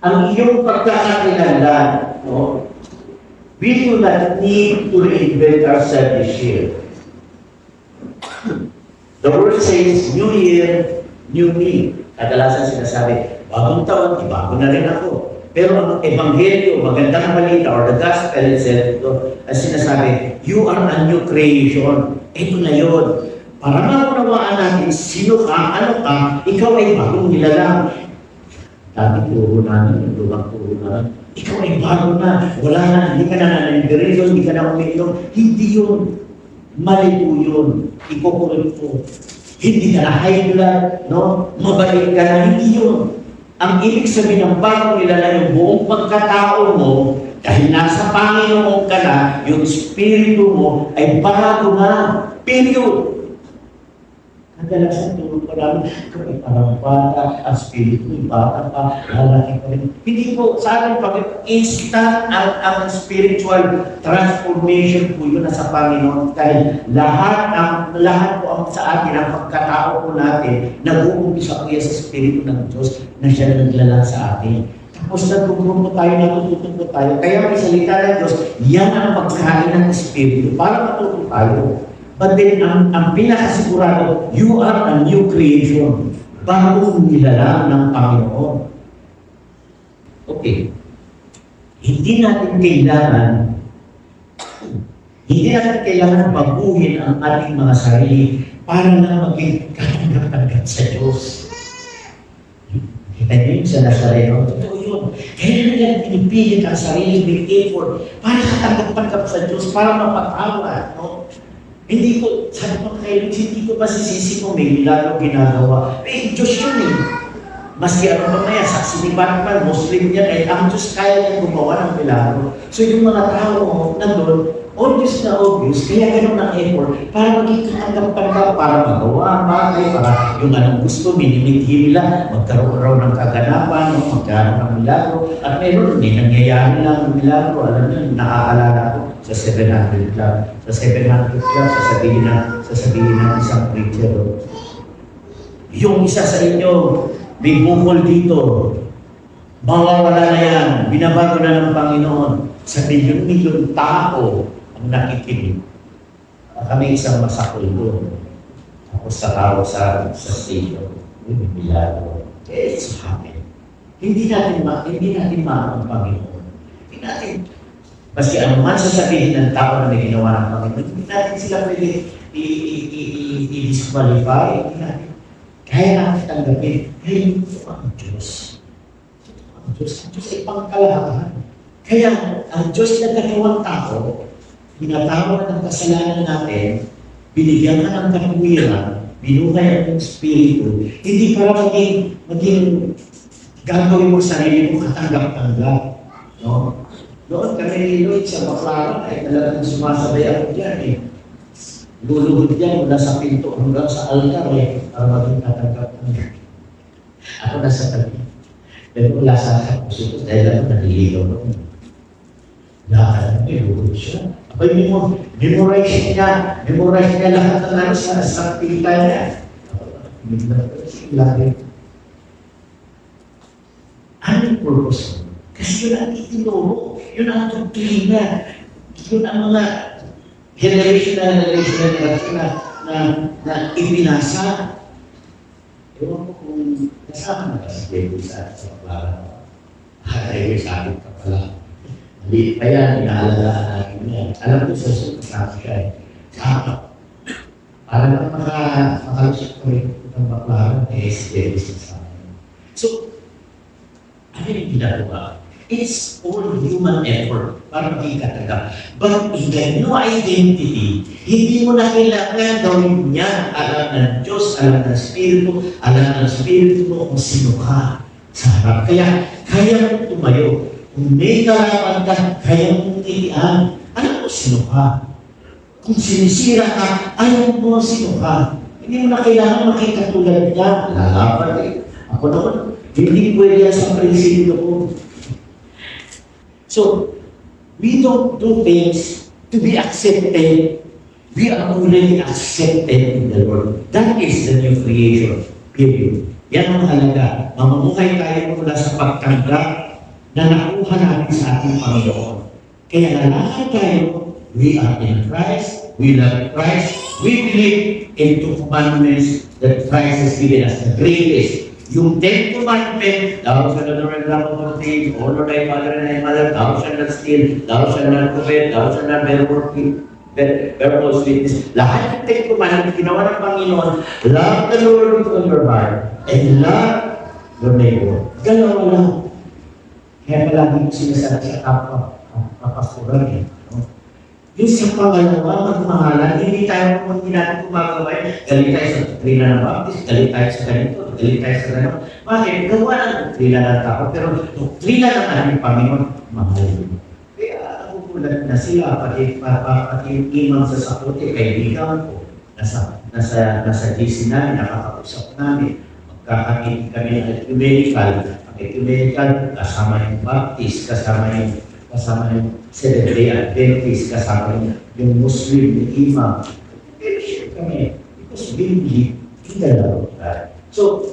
Ang iyong pagkakakilanlan, no? We do not need to reinvent ourselves this year. The word says, New Year, New Me. Kadalasan sinasabi, bagong taon, bago na rin ako. Pero ang Ebanghelyo, magandang balita, or the gospel itself, ito, ang sinasabi, you are a new creation. Ito na yun. Para maunawaan natin, sino ka, ano ka, ikaw ay bagong nilalang. Dati puro namin, lumang puro namin. Ikaw ay bago na, wala na, hindi ka na nanandirizon, hindi ka na umiinom. Hindi yun. Mali po yun. Ikukulit po. Hindi ka na high blood, no? Mabait ka na, hindi yun. Ang ibig sabihin ng bagong nilalang yung buong pagkatao mo, dahil nasa Panginoon ka na, yung spirito mo ay bago na. Period. Kadalasan tulog pa namin, ikaw ay parang bata, ang spirito ay bata pa, lalaki pa rin. Hindi po, sa ating Panginoon, instant ang spiritual transformation po yun na sa Panginoon. Dahil lahat po ang sa atin, ang pagkatao po natin, nag-uumpisa po yan sa spirito ng Diyos na siya naglalang sa atin. Tapos natutunan po tayo, natutunan po tayo. Kaya may salita ng Diyos, yan ang pagkain ng spirito para matuto tayo. But then, ang pinakasigurado, you are a new creation. Bagong nilalang ng Panginoon. Okay. Hindi natin kailangan baguhin ang ating mga sarili para na maging katanggap-tanggap sa Diyos. Kita niyo yung sa Nazareno? Totoo yun. Kaya nila pinipilit ang sarili with effort para katanggap-tanggap sa Diyos, para mapatawa. No? Hindi ko, sabi ko kayo, hindi ko masisisi kung may milagro ginagawa. Eh, Diyos yun eh. Maski ano ba kaya, saksi ni Batman, Muslim niya, eh, ang Diyos kaya niya gumawa ng milagro. So yung mga tao nandun, obvious na obvious, kaya ganun ang effort para maging katanggap-tanggap, para magawa ang bagay, para yung anong gusto, minimithi nila, magkaroon raw ng kaganapan, magkaroon ng milagro. At meron, hindi nangyayari lang ng milagro. Alam niyo, naaalala ko sa 700 Club. Sa 700 Club, sasabihin ng isang preacher, yung isa sa inyo, may bukol dito, mawawala na yan, binabago na ng Panginoon. Sa milyon-milyon tao ang nakikinig. Kami isang masakol doon. Tapos sa tao sa station, may milagro. It's happening. Hindi natin ang Panginoon. Hindi natin, maski ano man sasabihin ng tao na may ginawa ng Panginoon, hindi natin sila pwede i-disqualify. Hindi natin. Kaya natin tanggapin. Kaya ito ang Diyos. Ang Diyos ay pangkalahatan. Kaya ang Diyos na gagawang tao, pinatawad ang kasalanan natin, binigyan ka ng katwiran, binuhay ang Espiritu, hindi para maging gagawin mo sarili mo katanggap-tanggap. No? Noon kami ni Lloyd sa Baclaran ay talagang sumasabay ako dyan eh. Luluhod dyan mula sa pinto hanggang sa altar eh, para maging katanggap-tanggap. Ako nasa tabi. Pero wala sa puso ko dahil ako naliligaw noon. Lahat may luluhod siya. Abay, memorize niya lahat ng ano sa pita niya. Anong purpose mo? Kasi yun ang itinuro, yun ang doktrina, yun ang mga generation na ibinasa. Ewan ko kung kasama na kasi Diego sa Baclaran. Ay, sa akin ka pala. Hindi pa yan, inaalala natin yan. Alam ko sa kasama siya eh. Saka, para na makalusok ko rin ng Baclaran, eh, si Diego sa akin. So, ano yung ginagawa? It's all human effort para maging katanggap. But in the new identity, hindi mo na kailangan gawin niya. Alam ng Diyos, alam ng Espiritu mo kung sino ka sa harap. Kaya, kaya mo tumayo. Kung may kalaban ka, kaya mong titian. Alam mo sino ka. Kung sinisira ka, alam mo sino ka. Hindi mo na kailangan makikatulad niya. Lalaban eh. Ako naman, hindi pwede yan sa prinsipyo ko. So, we don't do things to be accepted. We are already accepted in the Lord. That is the new creation. Period. Yan ang halaga. Mamumuhay tayo mula sa pagtanggap na nakuha natin sa ating Panginoon. Kaya lalakad tayo, we are in Christ, we love Christ, we believe in two commandments that Christ has given us, the greatest. Yung 10 commandments, thou shalt not murder, thou shalt not steal, honor thy father and thy mother, thou shalt not steal, thou shalt not covet, thou shalt not bear false witness. Lahat ng 10 commandments, ginawa ng Panginoon, love the Lord with all your heart, and love your neighbor. Dalawa lang. Kaya palagi ko sinasabi sa kapasturan eh. No? Yung sa pangalawa, magmahalan, hindi tayo kung hindi natin gumagawa eh. Galit tayo sa doktrina ng Baptist, galit tayo sa ganito, galit tayo sa ganito. Bakit? Gawa ng doktrina ng tao, pero doktrina ng aming Panginoon, mahal yun. Kaya nagugulat na sila, pati yung imam sa sakote, kaibigan ko, nasa GC namin, nakakausap namin, magkakakitin kami ng ecumenical, kasama yung Baptist, kasama yung Seventh-day Adventist, kasama yung Muslim, yung Imam. Pero share kami, because we believe in the love of God. So,